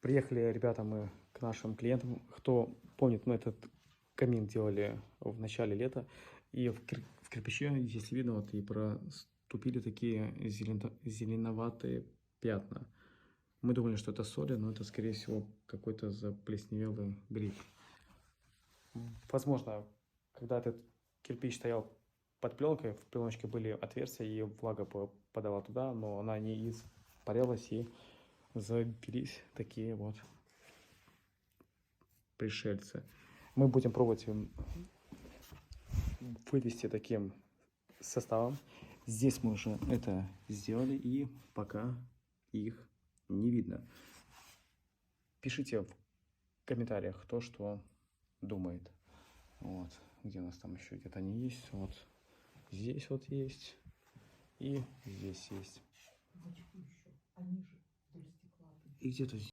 Приехали, ребята, мы к нашим клиентам. Кто помнит, мы этот камин делали в начале лета. И в кирпиче, если видно, вот и проступили такие зеленоватые пятна. Мы думали, что это соли, но это, скорее всего, какой-то заплесневелый гриб. Возможно, когда этот кирпич стоял под пленкой, в пленочке были отверстия, и влага попадала туда, но она не испарялась, и завелись такие вот пришельцы. Мы будем пробовать вывести таким составом. Здесь мы уже это сделали, и пока их не видно. Пишите в комментариях, кто что думает. Вот, где у нас там еще где-то они есть. Вот здесь вот есть, и здесь есть. И где-то